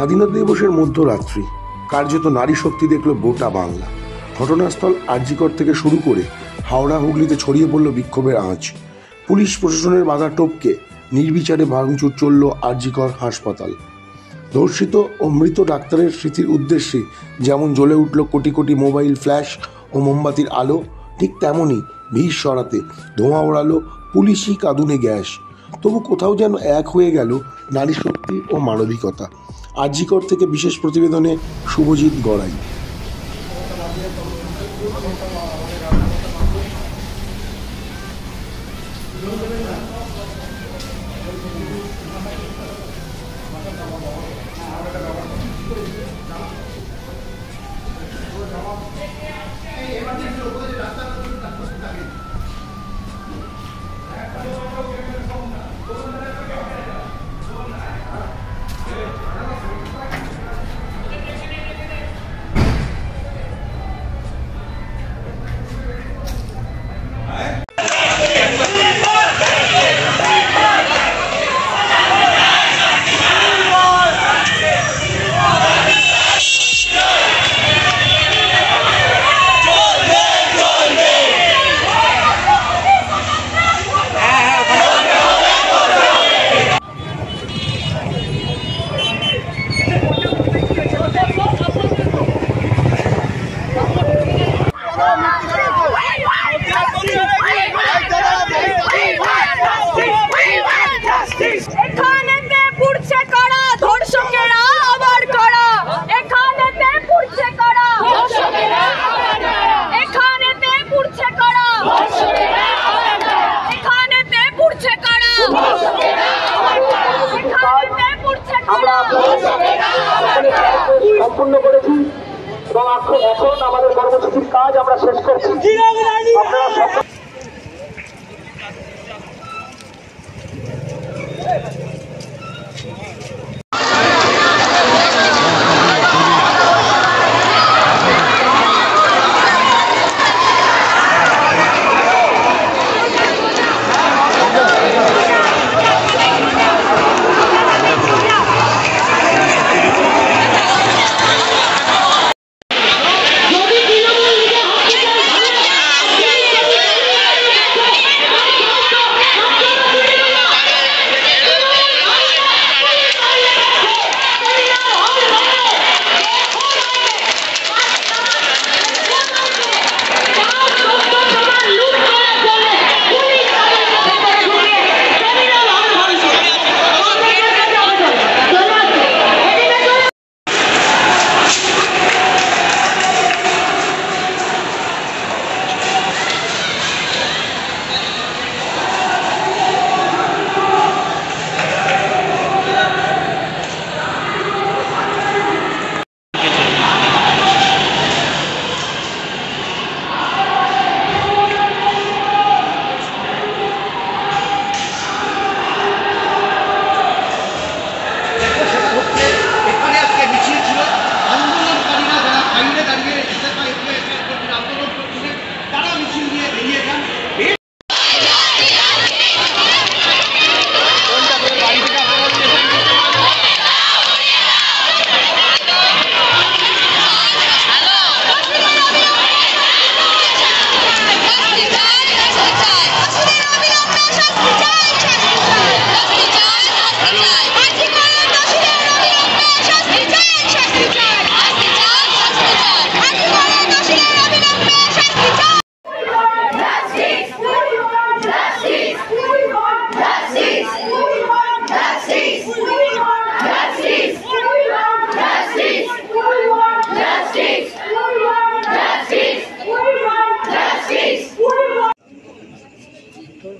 স্বাধীনতা দিবসের মধ্যরাত্রি কার্যত নারী শক্তি দেখল গোটা বাংলা। ঘটনাস্থল আরজিকর থেকে শুরু করে হাওড়া হুগলিতে ছড়িয়ে পড়ল বিক্ষোভের আঁচ। পুলিশ প্রশাসনের বাধা টপকে নির্বিচারে ভাঙচুর চলল আরজিকর হাসপাতাল। ধর্ষিত ও মৃত ডাক্তারের স্মৃতির উদ্দেশ্যে যেমন জ্বলে উঠল কোটি কোটি মোবাইল ফ্ল্যাশ ও মোমবাতির আলো, ঠিক তেমনই ভিড় সরাতে ধোঁয়া ওড়ালো পুলিশি কাঁদুনে গ্যাস। তবু কোথাও যেন এক হয়ে গেল নারী শক্তি ও মানবিকতা। আরজিকর থেকে বিশেষ প্রতিবেদনে শুভজিৎ গড়াই। সম্পূর্ণ করেছি এবং এখন আমাদের কর্মসূচির কাজ আমরা শেষ করছি। আপনারা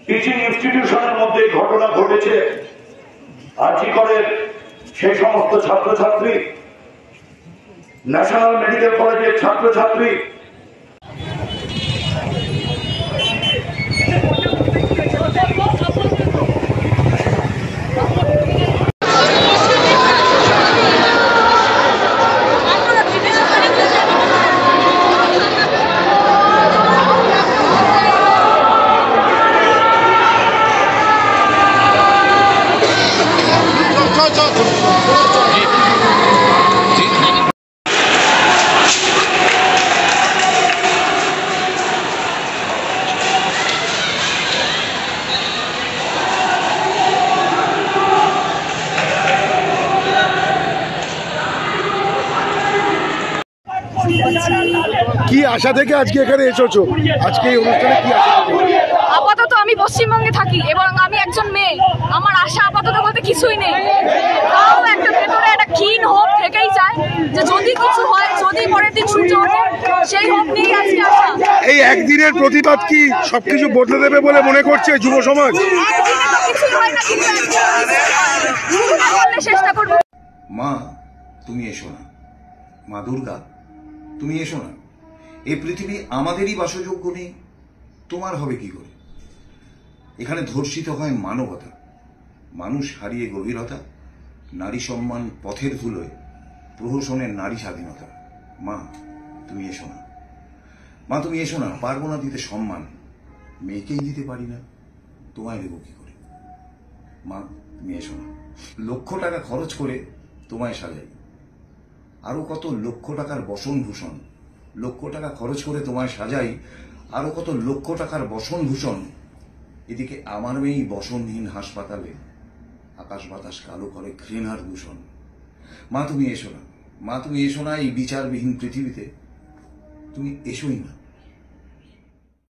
টিচিং ইনস্টিটিউশনের মধ্যে ঘটনা ঘটেছে। আরজিকরের সেই সমস্ত ছাত্রছাত্রী, ন্যাশনাল মেডিকেল কলেজের ছাত্রছাত্রী চল কি আশা থেকে আজকে এখানে এসেছো? আজকে এই অনুষ্ঠানে কি আশা থেকে? আপাতত আমি পশ্চিমবঙ্গে থাকি এবং আমি একজন মেয়ে, আমার আশা আপাতত বলতে কিছুই নেই। তাও একটা ভেতরে একটা ক্ষীণ হোপ থেকেই যায় যে যদি কিছু হয়, যদি পরের দিন সূর্য ওঠে, সেই হোপ নিয়ে আজকে আসা। এই একদিনের প্রতিবাদ কি সবকিছু বদলে দেবে বলে মনে করছে যুব সমাজ? একদিনে তো কিছুই হয় না, কিন্তু শুরু না করলে চেষ্টা করবো। মা তুমি এসো না, মা দুর্গা তুমি এসো না। এই পৃথিবী আমাদেরই বাসযোগ্য নেই, তোমার হবে কি করে? এখানে ধর্ষিত হয় মানবতা, মানুষ হারিয়ে গভীরতা, নারী সম্মান পথের ধুলোয়, প্রহসনের নারী স্বাধীনতা। মা তুমি এসো না, মা তুমি এসো না। পারবো না দিতে সম্মান, মেয়েকেই দিতে পারি না, তোমায় দেবো কি করে? মা তুমি এসো না। লক্ষ টাকা খরচ করে তোমায় সাজাই, আরো কত লক্ষ টাকার বসন ভূষণ, লক্ষ টাকা খরচ করে তোমায় সাজাই, আরো কত লক্ষ টাকার বসন ভূষণ। এদিকে আমার মেয়েই বসনহীন হাসপাতালে, আকাশ বাতাস কালো করে ঘৃণার দূষণ। মা তুমি এসো না, মা তুমি এসো না। এই বিচারবিহীন পৃথিবীতে তুমি এসোই না।